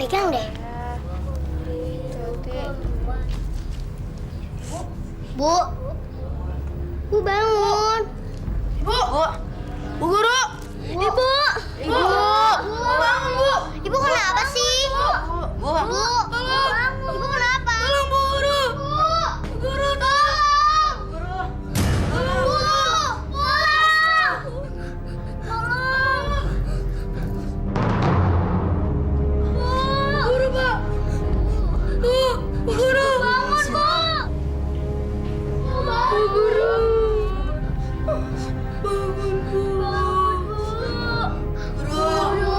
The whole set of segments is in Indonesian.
Pegang deh. Bu. Bu bangun. Bu. Bu guru. Ibu. Ibu. Bu bangun, Bu. Ibu kenapa sih? Bu. Bu. Ibu kenapa? Tolong, Bu guru. Bu guru, tolong. Tolong, Bu. Guru, Pak. Bu guru. Bangun, Bu. Bu guru. Bangun, Bu.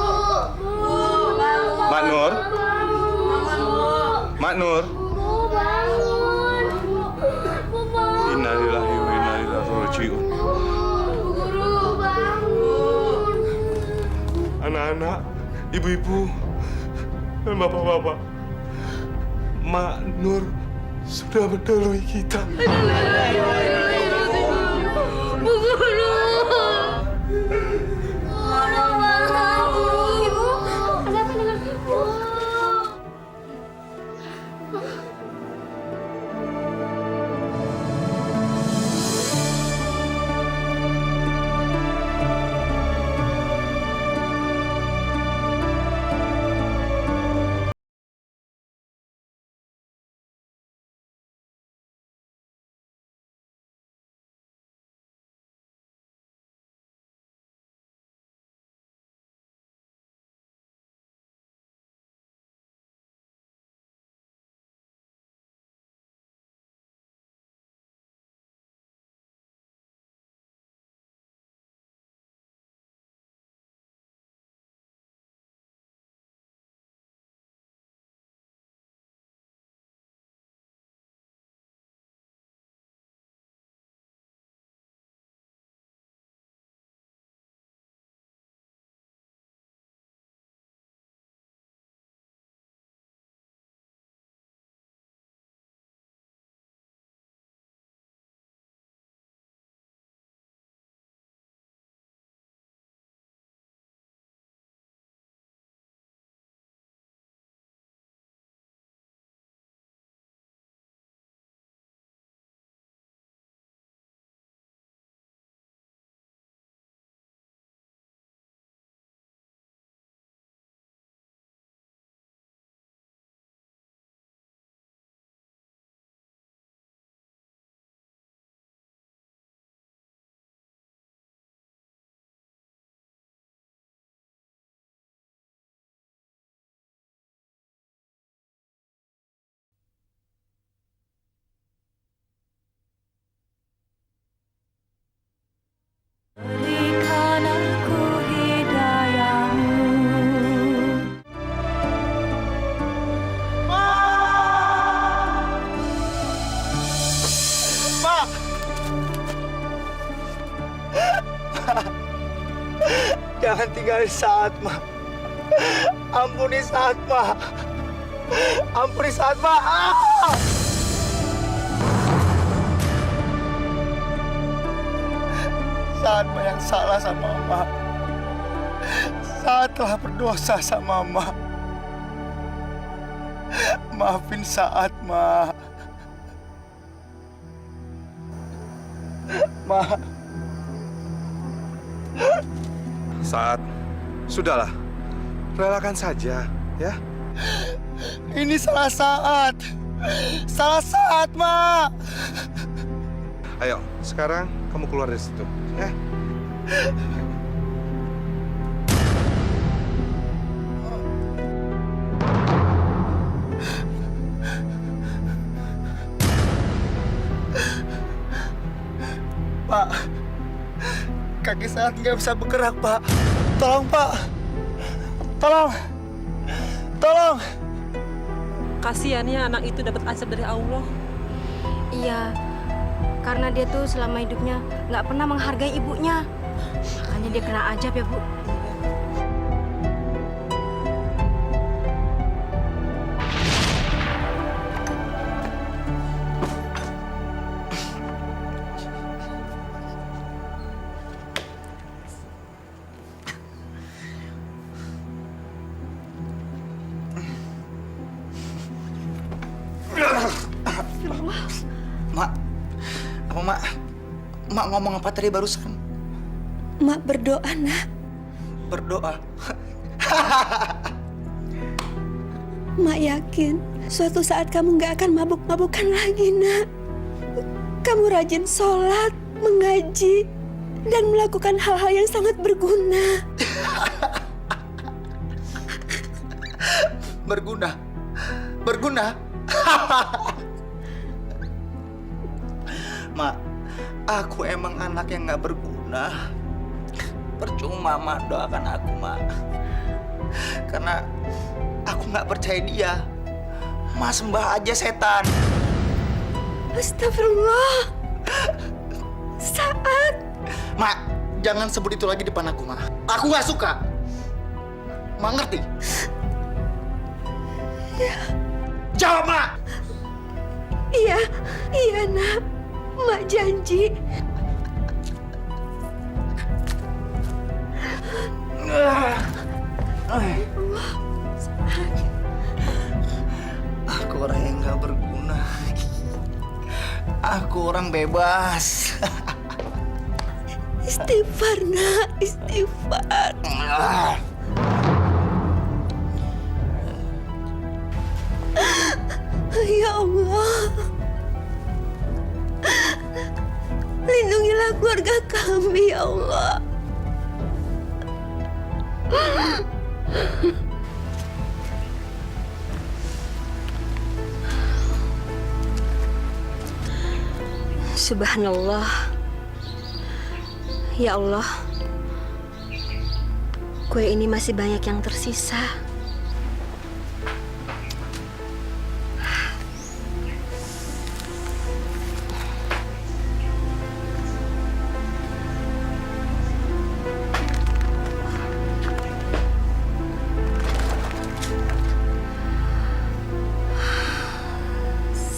Mak Nur. Mak Nur. Innalillahi wa inna ilaihi raji'un. Anak-anak, ibu-ibu, dan bapak-bapak, Mak Nur sudah mendahului kita. Bu guru. Ibu, ada apa dengan ibu? Berikan aku hidayahmu. Mak! Jangan tinggalin Saat, Mak. Ampuni Saat, Mak. Ampuni Saat, Mak. Saat Mak yang salah sama Mak. Saat telah berdosa sama Mak. Maafin Saat, Mak. Mak. Saat, sudahlah. Relakan saja, ya. Ini salah Saat. Salah Saat, Mak. Ayo, sekarang kamu keluar dari situ, ya. Pak, kaki Saat nggak bisa bergerak, Pak. Tolong, Pak. Tolong. Tolong. Kasihan ya anak itu dapat azab dari Allah. Iya, karena dia tuh selama hidupnya nggak pernah menghargai ibunya. Makanya dia kena azab ya, Bu. Mak ngomong apa tadi barusan? Mak berdoa, nak. Berdoa. Mak yakin suatu saat kamu gak akan mabuk-mabukan lagi, nak. Kamu rajin sholat, mengaji, dan melakukan hal-hal yang sangat berguna. Berguna? Berguna? Mak, aku emang anak yang gak berguna. Percuma Mak doakan aku, Mak. Karena aku gak percaya dia. Mak sembah aja setan. Astagfirullah. Saat. Mak, jangan sebut itu lagi depan aku, Mak. Aku gak suka. Mak ngerti? Ya. Jawab, Mak! Iya, nak. Mak janji. Aku orang yang gak berguna. Aku orang bebas. Istighfar, nak. Istighfar. Ya Allah. Lindungilah keluarga kami, ya Allah. Subhanallah. Ya Allah, kue ini masih banyak yang tersisa.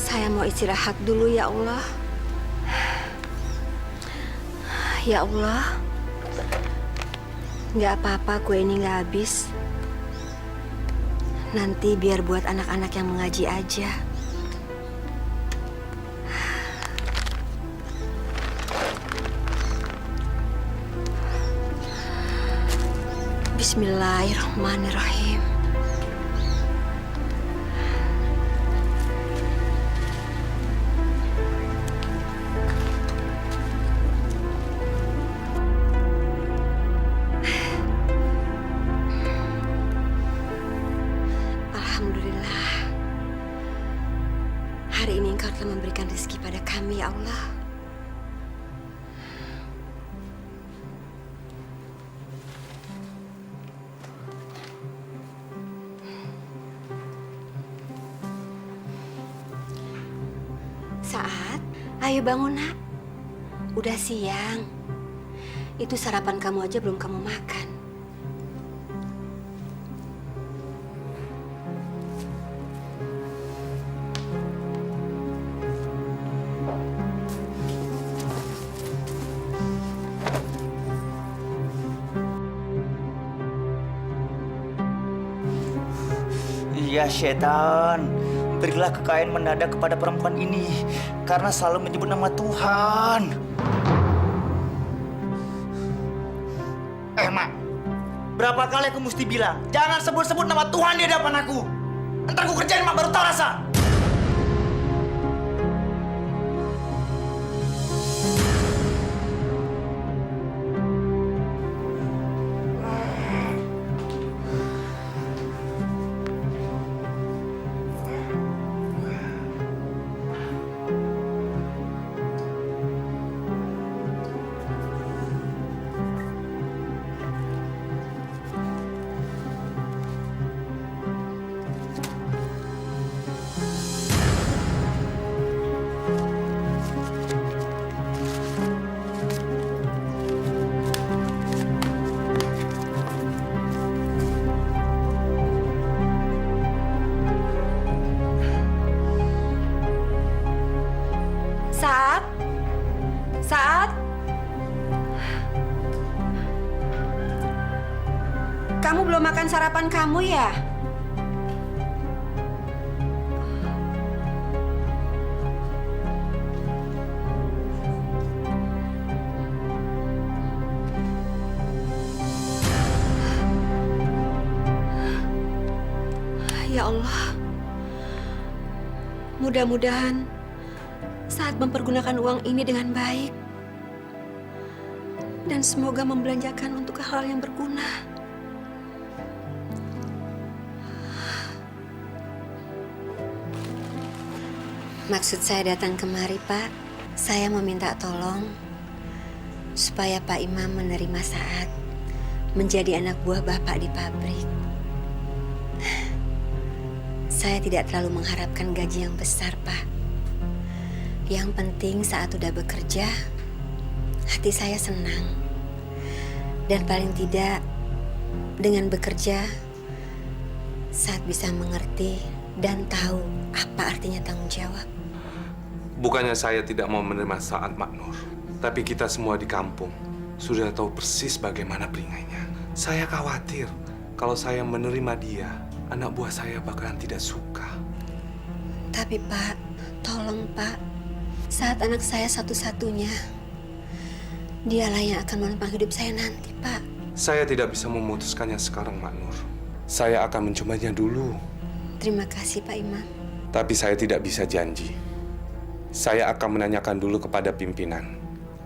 Saya mau istirahat dulu, ya Allah. Ya Allah, nggak apa-apa kue ini nggak habis. Nanti biar buat anak-anak yang mengaji aja. Bismillahirrahmanirrahim. Alhamdulillah. Hari ini Engkau telah memberikan rezeki pada kami, ya Allah. Saat, ayo bangun, nak. Udah siang. Itu sarapan kamu aja belum kamu makan. Ya setan, berilah kekayaan mendadak kepada perempuan ini karena selalu menyebut nama Tuhan. Mak, berapa kali aku mesti bilang jangan sebut-sebut nama Tuhan di hadapan aku. Ntar aku kerjain Mak baru tahu rasa. Saat. Kamu belum makan sarapan kamu ya? Ya Allah, mudah-mudahan saat mempergunakan uang ini dengan baik dan semoga membelanjakan untuk hal yang berguna. Maksud saya datang kemari, Pak, saya meminta tolong supaya Pak Imam menerima Saad menjadi anak buah Bapak di pabrik. Saya tidak terlalu mengharapkan gaji yang besar, Pak. Yang penting saat udah bekerja, hati saya senang. Dan paling tidak, dengan bekerja, saat bisa mengerti dan tahu apa artinya tanggung jawab. Bukannya saya tidak mau menerima Saad, Mak Nur. Tapi kita semua di kampung sudah tahu persis bagaimana peringainya. Saya khawatir kalau saya menerima dia, anak buah saya bakalan tidak suka. Tapi Pak, tolong Pak, saat anak saya satu-satunya, dialah yang akan menopang hidup saya nanti, Pak. Saya tidak bisa memutuskannya sekarang, Mak Nur. Saya akan mencobanya dulu. Terima kasih, Pak Imam. Tapi saya tidak bisa janji. Saya akan menanyakan dulu kepada pimpinan,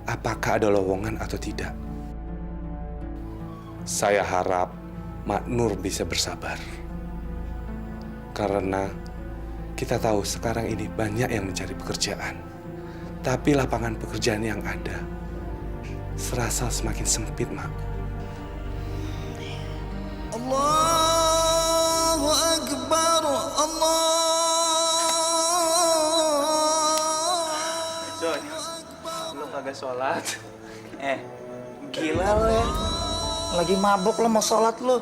apakah ada lowongan atau tidak. Saya harap Mak Nur bisa bersabar. Karena kita tahu sekarang ini banyak yang mencari pekerjaan. Tapi lapangan pekerjaan yang ada serasa semakin sempit, Mak. Allahu Akbar, Allah. Coy, lu kagak sholat. Gila lo ya. Lagi mabuk lo mau sholat lo.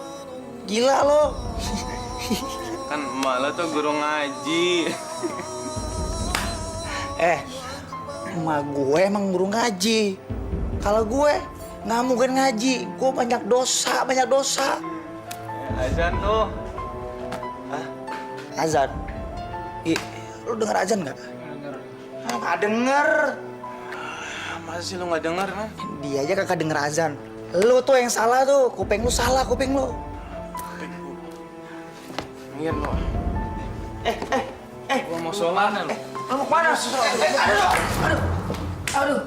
Gila lo. Kan emak lo tuh guru ngaji. Emak gue emang guru ngaji. Kalau gue nggak mungkin ngaji. Gue banyak dosa. Azan tuh. Azan? Lu denger azan nggak? Nggak denger. Masa sih lu nggak denger, man? Dia aja kagak denger azan. Lu tuh yang salah tuh. Kuping lu salah, kuping lu. Iya lo. Gua mau sholat lo. Lu mau kemana? Aduh.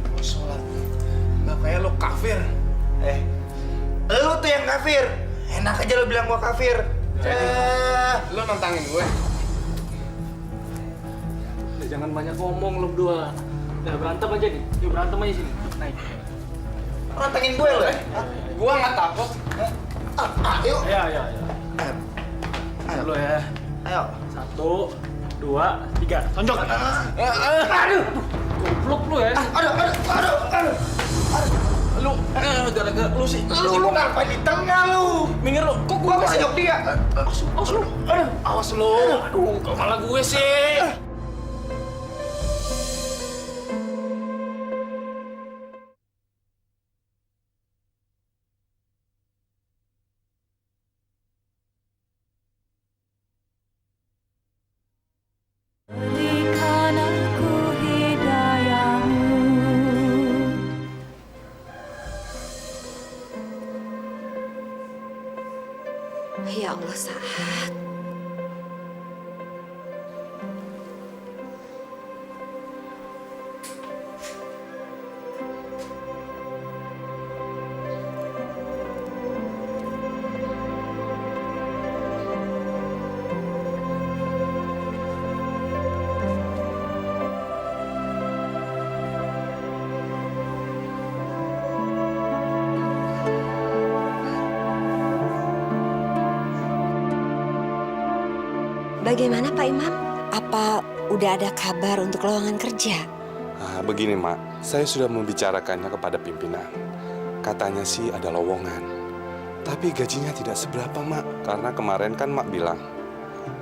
Mau sholat. Gak kayak lo kafir. Lu tuh yang kafir. Enak aja lu bilang gua kafir. Lo nantangin gue. Jangan banyak ngomong lo berdua. Udah berantem aja nih. Yuk berantem aja sini. Naik. Nantangin gue lu. Gua nggak takut. Ayo. Ayo. Lo ya. Ayo. 1, 2, 3. Tonjok. Aduh. Goblok lu ya. Aduh. Lu, gara-gara lu sih. Lu ngapain di tengah lu? Minggir lu. Kok gua bisa jok dia? Awas lu. Awas lu. Aduh, kepala gue sih. Berikan aku hidayahmu. Ya Allah, Saad. Bagaimana Pak Imam? Apa udah ada kabar untuk lowongan kerja? Begini, Mak. Saya sudah membicarakannya kepada pimpinan. Katanya sih ada lowongan. Tapi gajinya tidak seberapa, Mak. Karena kemarin kan Mak bilang,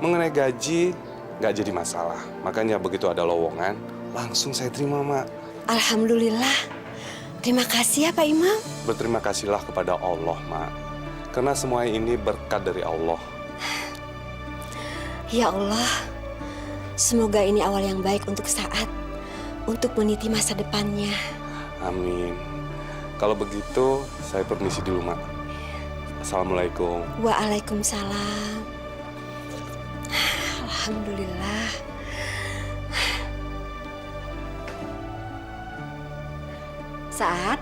mengenai gaji nggak jadi masalah. Makanya begitu ada lowongan, langsung saya terima, Mak. Alhamdulillah. Terima kasih ya Pak Imam. Berterima kasihlah kepada Allah, Mak. Karena semua ini berkat dari Allah. Ya Allah, semoga ini awal yang baik untuk Saad, untuk meniti masa depannya. Amin. Kalau begitu, saya permisi dulu, Mak. Assalamualaikum. Waalaikumsalam. Alhamdulillah. Saat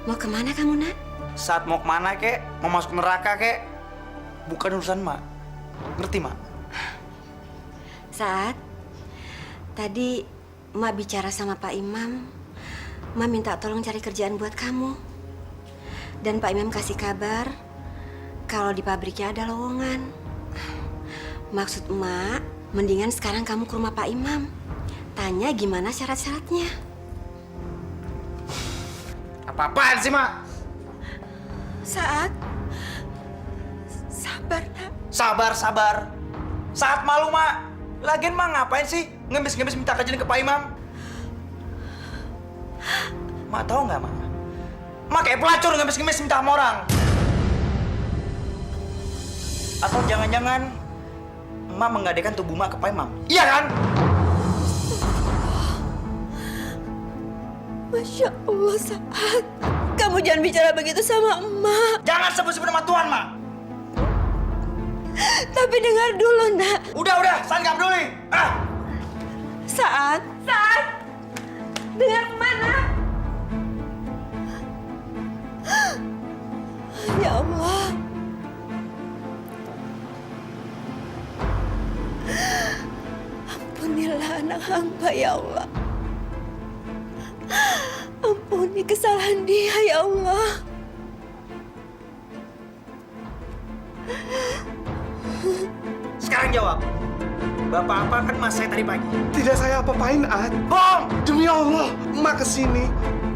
mau kemana kamu, Nak? Saat mau kemana, kek? Mau masuk neraka, kek? Bukan urusan Mak. Ngerti, Mak? Saat tadi Mak bicara sama Pak Imam. Mak minta tolong cari kerjaan buat kamu. Dan Pak Imam kasih kabar kalau di pabriknya ada lowongan. Maksud Mak, mendingan sekarang kamu ke rumah Pak Imam. Tanya gimana syarat-syaratnya. Apa-apaan sih, Mak? Saat sabar, Nak. Sabar. Saat malu, Mak. Lagian Mak ngapain sih ngemis-ngemis minta kerjaan ke Pak Imam? Mak tahu nggak, Mak? Mak kayak pelacur ngemis-ngemis minta sama orang. Atau jangan-jangan Mak menggadaikan tubuh Mak ke Pak Imam? Iya kan? Masya Allah, Saat. Kamu jangan bicara begitu sama emak. Jangan sebut-sebut nama Tuhan, Mak. Tapi dengar dulu, Nak. Udah, Saat nggak peduli. Saat. Dengar mana? Ya Allah. Ampunilah anak hamba, ya Allah. Ampuni kesalahan dia, ya Allah. Sekarang jawab. Bapak apa kan Mas saya tadi pagi? Tidak saya apa-apain, Ad. Bohong! Demi Allah, Emak kesini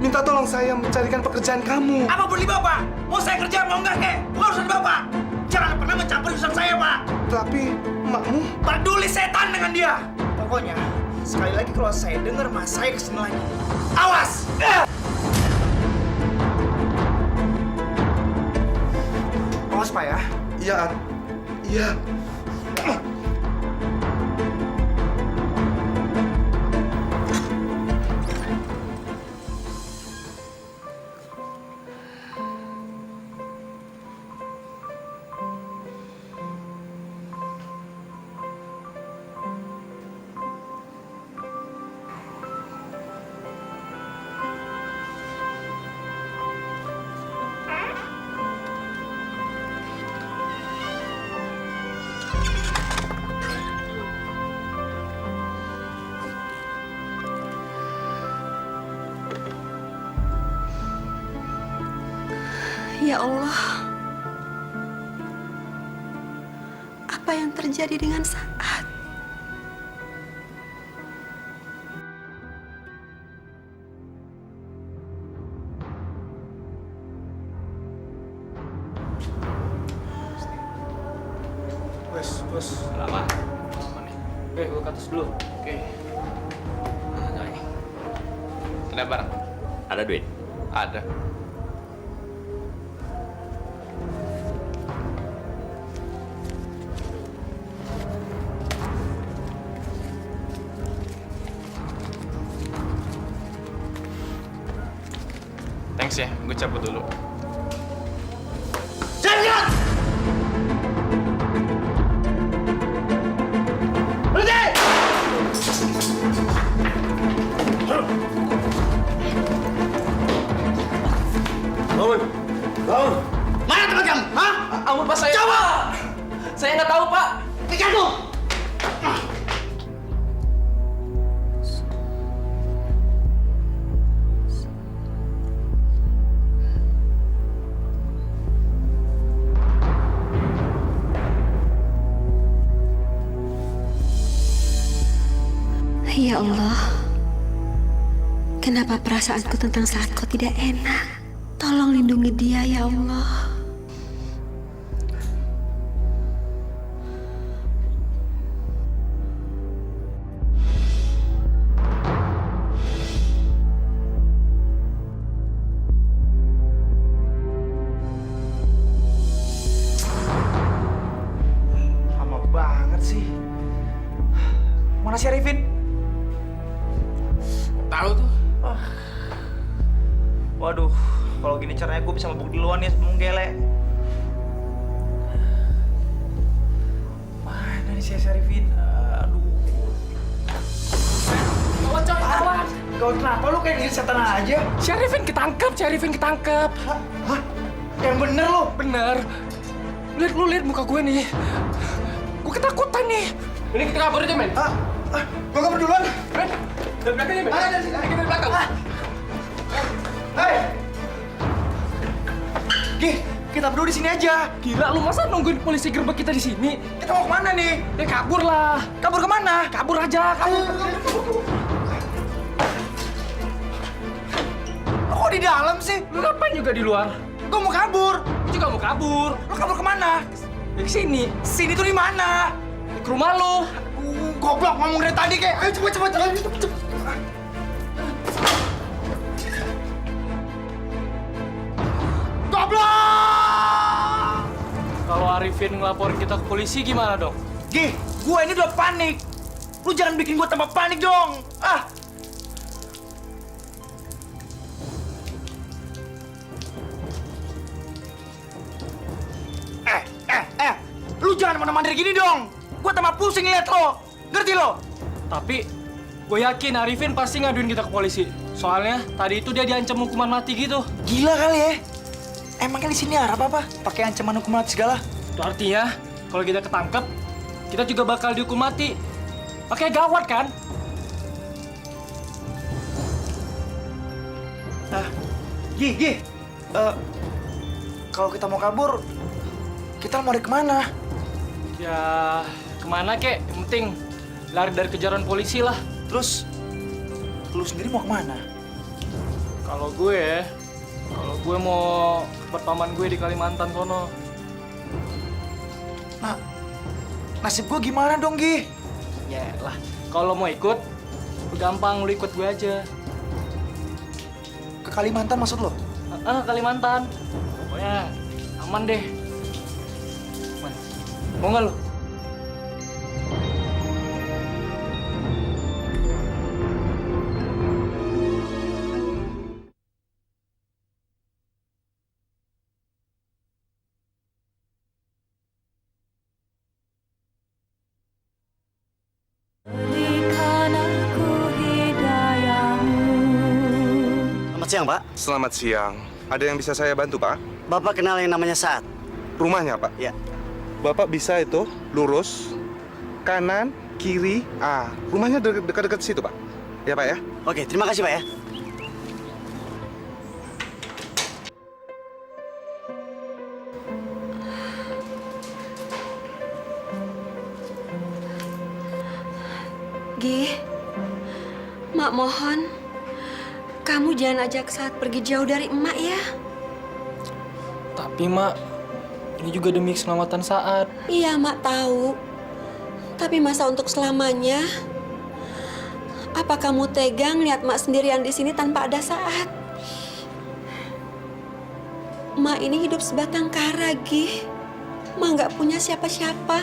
minta tolong saya mencarikan pekerjaan kamu. Apa peduli Bapak? Mau saya kerja mau enggak, kek? Bukan urusan Bapak. Jangan pernah mencampuri urusan saya, Pak. Tapi emakmu... Peduli setan dengan dia. Pokoknya, sekali lagi kalau saya dengar Mas saya kesini lagi. Awas! Awas, Pak ya. Iya, Ad. Iya. Ya Allah. Apa yang terjadi dengan Saat? Bos. Lama nih. Oke, gue ke atas dulu. Oke. Ada barang? Ada duit? Ada. Thanks ya, gue cabut dulu. Jangan! Berhenti! Bangun! Mana teman kamu? Hah? Ampun Pak, saya... Coba! Saya nggak tahu Pak. Ikat lu! Ya Allah, kenapa perasaanku tentang Saat kok tidak enak? Tolong lindungi dia, ya Allah. Lama banget sih. Mana si Arifin? Tahu tuh. Waduh, kalau gini caranya gue bisa mabuk duluan ya sebelum gele. kayak setan aja. Si Arifin ketangkep. Hah? Yang bener lo? Bener. Lu lihat muka gue nih. Gue ketakutan nih. Ini kita kabur aja, men. Gue kabur duluan. Men, dari belakangnya, men. Dari sini. Kita dari belakang. Hei! Gih, kita berdua di sini aja. Gila, lu masa nungguin polisi gerbek kita di sini? Kita mau kemana nih? Ya kabur lah. Kabur kemana? Kabur aja, kabur. Kok di dalam sih? Lu ngapain juga di luar? Gue mau kabur. Lu juga mau kabur. Lo kabur kemana? Ya ke sini. Sini tuh di mana? Ke rumah lu. Goblok ngomong dari tadi kayak. Ayo cepet. Goblok! Kalau Arifin ngelaporin kita ke polisi gimana dong? Gih, gue ini udah panik. Lu jangan bikin gue tambah panik dong. Lu jangan mandiri gini dong. Gue tambah pusing liat lo. Ngerti lo? Tapi gue yakin Arifin pasti ngaduin kita ke polisi. Soalnya tadi itu dia diancam hukuman mati gitu. Gila kali ya. Emang kan di sini Arab apa? Pakai ancaman hukuman mati segala. Itu artinya kalau kita ketangkep, kita juga bakal dihukum mati. Makanya gawat kan? Gih. Kalau kita mau kabur, kita mau lari kemana? Ya kemana kek? Yang penting lari dari kejaran polisi lah. Terus, lu sendiri mau kemana? Kalau gue mau ke paman gue di Kalimantan sono. Nah, nasib gue gimana dong, Gi? Yalah, kalau mau ikut, gampang lu ikut gue aja. Ke Kalimantan maksud lo? Kalimantan. Pokoknya aman deh. Man, mau nggak lu? Berikan aku hidayahmu. Selamat siang, Pak. Selamat siang. Ada yang bisa saya bantu, Pak? Bapak kenal yang namanya Saat? Rumahnya, Pak? Ya. Bapak bisa itu lurus, kanan, kiri. Rumahnya dekat-dekat situ, Pak. Ya, Pak ya? Oke, terima kasih, Pak ya. Gih, Mak mohon, kamu jangan ajak Saat pergi jauh dari emak ya. Tapi Mak, ini juga demi keselamatan Saat. Iya, Mak tahu. Tapi masa untuk selamanya? Apa kamu tegang lihat Mak sendirian di sini tanpa ada Saat? Mak ini hidup sebatang kara, Gih. Mak nggak punya siapa-siapa.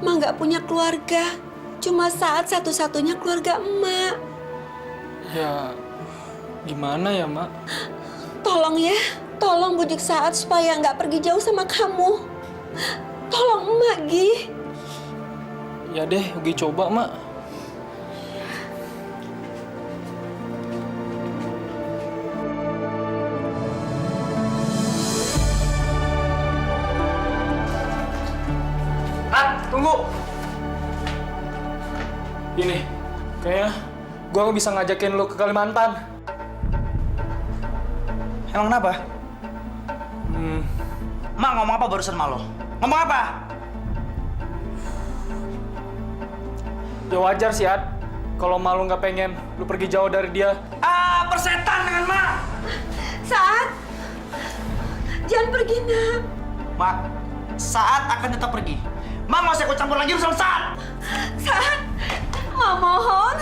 Mak nggak punya keluarga. Cuma Saat satu-satunya keluarga emak. Ya, gimana ya, Mak? Tolong ya, tolong bujuk Saat supaya nggak pergi jauh sama kamu. Tolong emak, Gih. Ya deh, Ugi coba, Mak. Tunggu. Gini, kayaknya gue nggak bisa ngajakin lu ke Kalimantan. Emang kenapa? Mak ngomong apa barusan sama lo? Ngomong apa? Ya wajar sih, Ad. Kalau malu nggak pengen lu pergi jauh dari dia. Persetan dengan Mak! Saat, jangan pergi, Nak. Mak, Saat akan tetap pergi. Mak nggak usah ikut campur lagi urusan Saat! Saat, Mak mohon,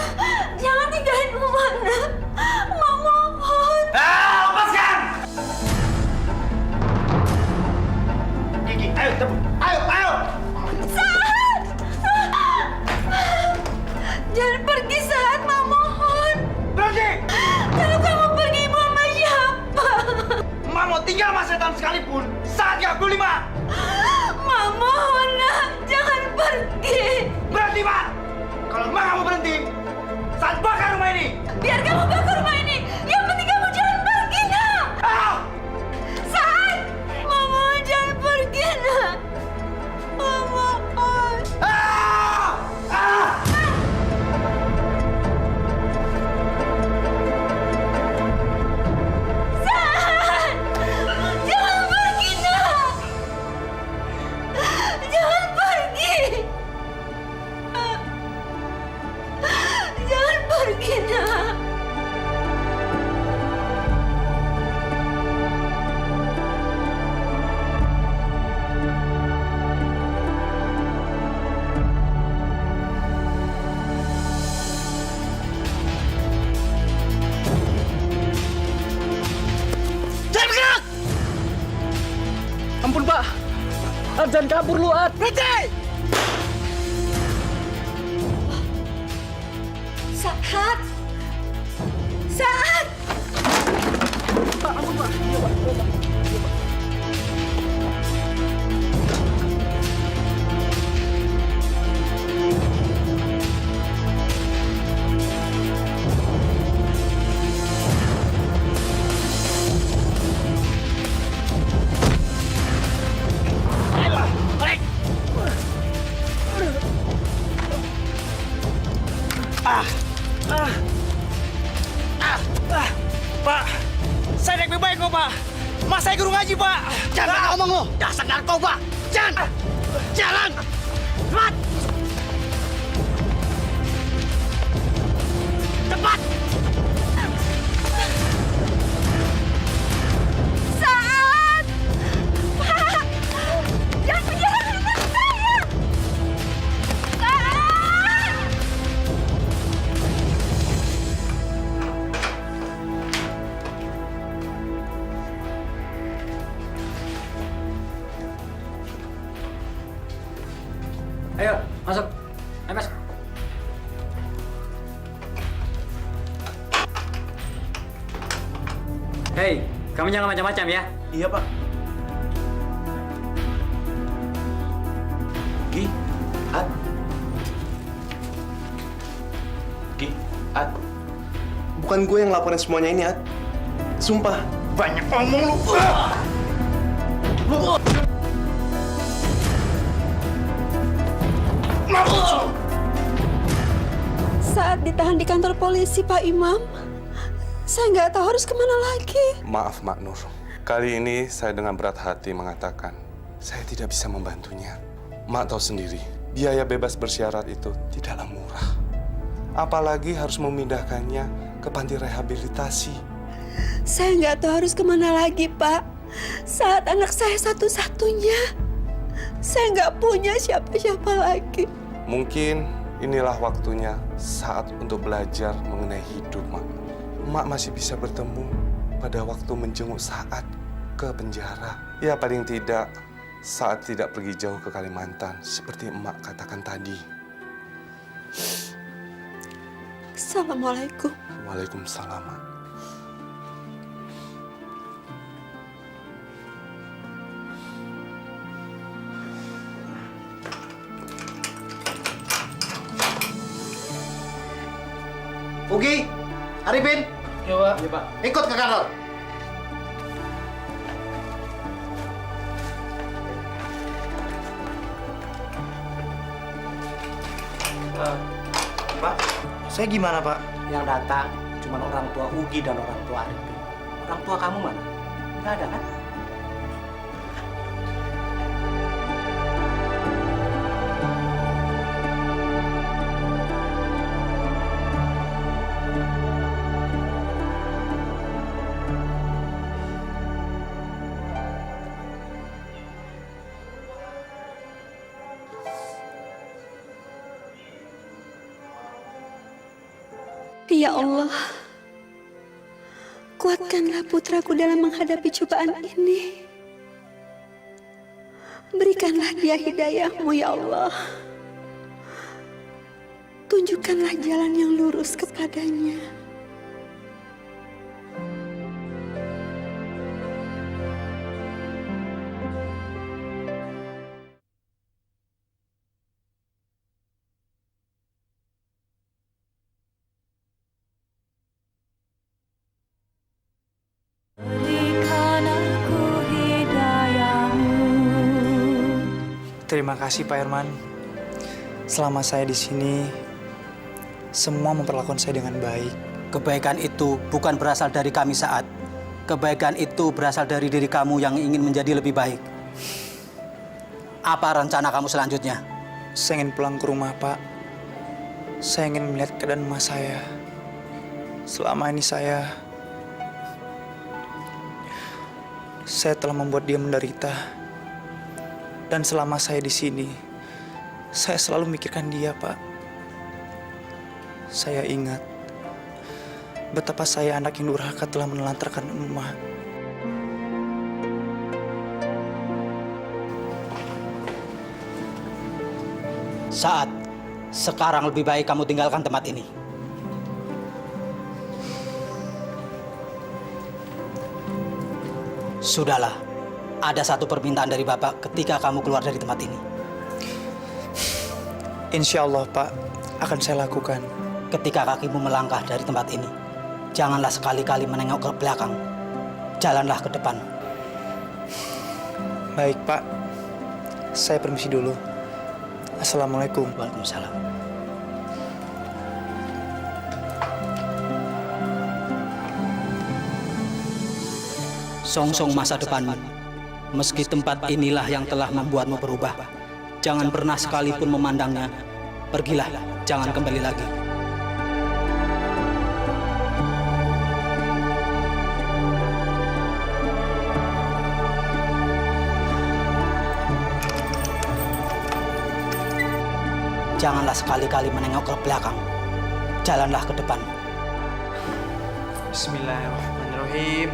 jangan tinggalin Emak, Nak. Mak mohon. Lepaskan! Gigi, ayo, tepuk. Ayo! Saat! Jangan pergi, Saat, Mak mohon. Berhenti! Kalau kamu pergi, Ibu sama siapa? Mak mau tinggal sama setan sekalipun. Saat gak peduli, Mak! Mak mohon, Nak, jangan pergi. Berhenti, Mak! Kalau Mak kamu berhenti, Saat bakar rumah ini! Biar kamu bakar rumah ini. Ampun, Pak. Jangan kabur lu, Ad. Berhenti! Saat! Saat! Pak, ampun, Pak. Iya, Pak. Iya, Pak. Iya, Pak. Pak, saya naik baik kok, Pak. Mas saya guru ngaji, Pak. Jangan ngomong lo. Dasar narkoba. Jangan. Jalan. Cepat. Cepat. Saat! Pak! Jangan penjarakan anak saya! Saat! Ayo, masuk. Ayo, Mas. Hei, kamu jangan macam-macam ya. Iya, Pak. Gi, Ad. Gi, Ad. Bukan gue yang laporin semuanya ini, Ad. Sumpah. Banyak ngomong lu. Saat ditahan di kantor polisi, Pak Imam, saya nggak tahu harus kemana lagi. Maaf, Mak Nur. Kali ini saya dengan berat hati mengatakan, saya tidak bisa membantunya. Mak tahu sendiri, biaya bebas bersyarat itu tidaklah murah. Apalagi harus memindahkannya ke panti rehabilitasi. Saya nggak tahu harus kemana lagi, Pak. Saat anak saya satu-satunya. Saya nggak punya siapa-siapa lagi. Mungkin inilah waktunya saat untuk belajar mengenai hidup, Mak. Mak masih bisa bertemu pada waktu menjenguk Saat ke penjara. Ya paling tidak Saat tidak pergi jauh ke Kalimantan seperti Emak katakan tadi. Assalamualaikum. Waalaikumsalam, Mak. Ugi, Arifin, Iya, Pak. Iya, Pak. ikut ke kantor. Pak, saya gimana, Pak? Yang datang cuma orang tua Ugi dan orang tua Arifin. Orang tua kamu mana? Nggak ada kan? Ya Allah, kuatkanlah putraku dalam menghadapi cobaan ini. Berikanlah dia hidayah-Mu, ya Allah. Tunjukkanlah jalan yang lurus kepadanya. Berikan aku hidayah-Mu. Terima kasih, Pak Herman. Selama saya di sini, semua memperlakukan saya dengan baik. Kebaikan itu bukan berasal dari kami Saat. Kebaikan itu berasal dari diri kamu yang ingin menjadi lebih baik. Apa rencana kamu selanjutnya? Saya ingin pulang ke rumah, Pak. Saya ingin melihat keadaan emas saya. Selama ini saya telah membuat dia menderita. Dan selama saya di sini, saya selalu memikirkan dia, Pak. Saya ingat betapa saya anak yang durhaka telah menelantarkan emak. Saat, sekarang lebih baik kamu tinggalkan tempat ini. Sudahlah, ada satu permintaan dari Bapak ketika kamu keluar dari tempat ini. Insya Allah, Pak, akan saya lakukan. Ketika kakimu melangkah dari tempat ini, janganlah sekali-kali menengok ke belakang. Jalanlah ke depan. Baik, Pak. Saya permisi dulu. Assalamualaikum. Waalaikumsalam. Songsong masa depanmu. Meski tempat inilah yang telah membuatmu berubah, jangan pernah sekalipun memandangnya. Pergilah, jangan kembali lagi. Janganlah sekali-kali menengok ke belakang. Jalanlah ke depan. Bismillahirrahmanirrahim.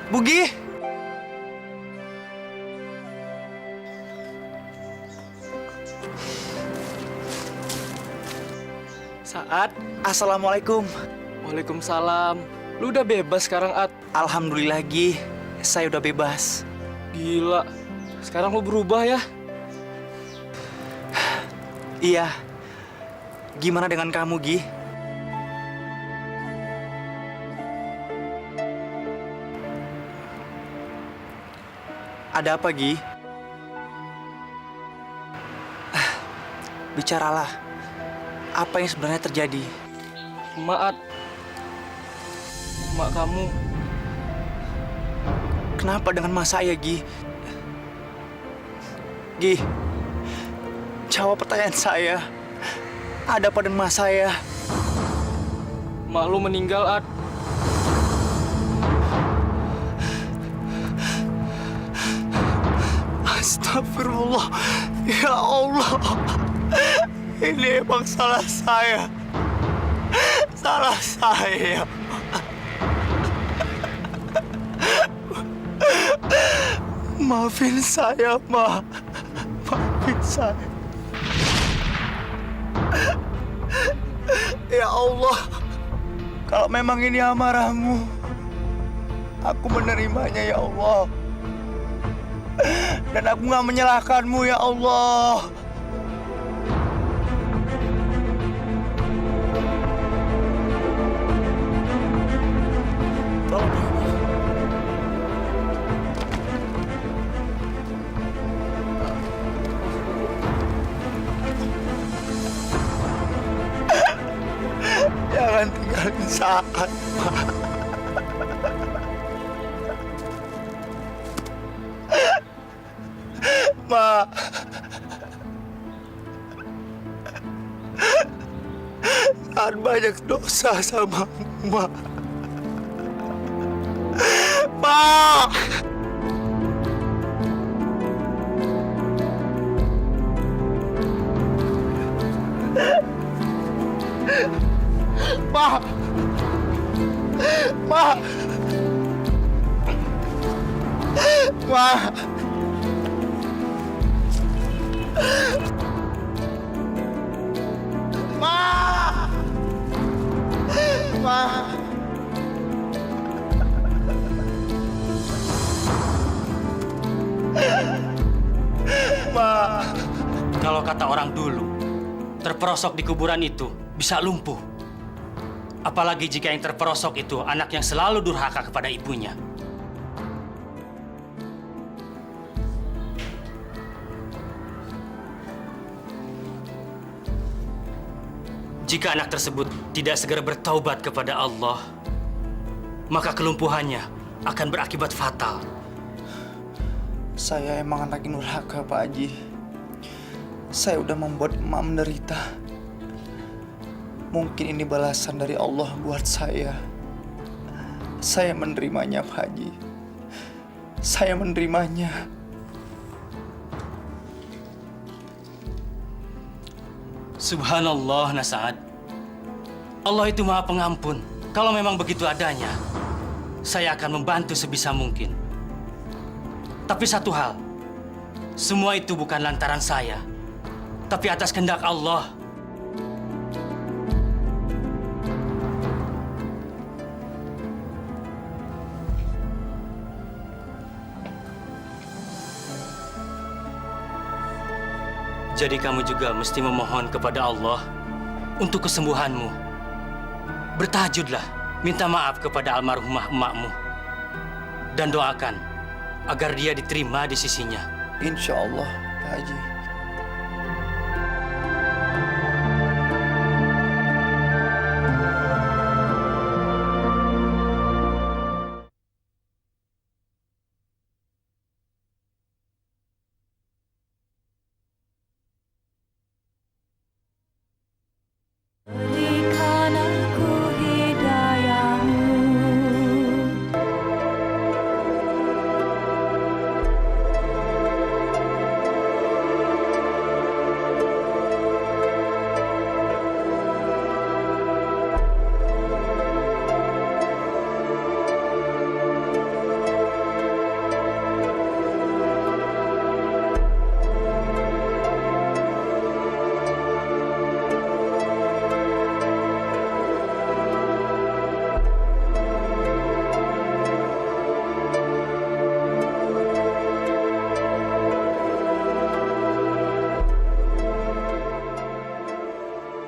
Bugi! Saat, assalamualaikum. Waalaikumsalam. Lu udah bebas sekarang, At? Alhamdulillah, Gi. Saya udah bebas. Gila. Sekarang lu berubah ya? Iya. Gimana dengan kamu, Gi? Ada apa, Gi? Bicaralah. Apa yang sebenarnya terjadi? Maat. Mak kamu. Kenapa dengan mas saya, Gi? Gi, jawab pertanyaan saya. Ada apa dengan mas saya? Mak lu meninggal, At. Astagfirullah. Ya Allah. Ini emang salah saya. Salah saya. Maafin saya, Ma. Maafin saya. Ya Allah. Kalau memang ini amarahmu, aku menerimanya, ya Allah. Dan aku nggak menyalahkanmu, ya Allah. Jangan tinggalin Saat, Ma. Ma. Saat banyak dosa sama Ma. Ma. Ma. Ma. Ma. Ma. Ma. Ma. Kalau kata orang dulu, terperosok di kuburan itu bisa lumpuh. Apalagi jika yang terperosok itu anak yang selalu durhaka kepada ibunya. Jika anak tersebut tidak segera bertaubat kepada Allah, maka kelumpuhannya akan berakibat fatal. Saya emang anak yang durhaka, Pak Haji. Saya udah membuat emak menderita. Mungkin ini balasan dari Allah buat saya. Saya menerimanya, Pak Haji. Saya menerimanya. Subhanallah, Nasaad. Allah itu Maha Pengampun. Kalau memang begitu adanya, saya akan membantu sebisa mungkin. Tapi satu hal, semua itu bukan lantaran saya, tapi atas kehendak Allah. Jadi kamu juga mesti memohon kepada Allah untuk kesembuhanmu. Bertahajudlah, minta maaf kepada almarhumah emakmu. Dan doakan agar dia diterima di sisinya. Insya Allah, Pak Haji. Berikan aku hidayahmu.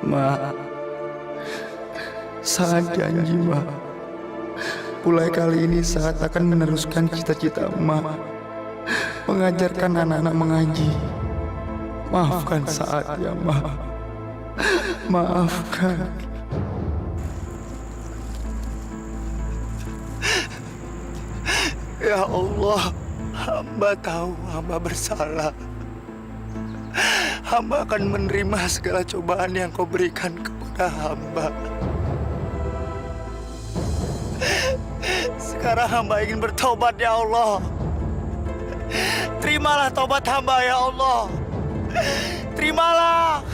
Mak, saat janji, Mak. Mulai kali ini saat akan meneruskan cita-cita Mak, mengajarkan anak-anak mengaji. Maafkan saat ya, Mak. Maafkan. Ya Allah, hamba tahu hamba bersalah. Hamba akan menerima segala cobaan yang kau berikan kepada hamba. Sekarang hamba ingin bertobat ya Allah. Terimalah tobat hamba ya Allah. Terimalah.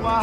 Ma.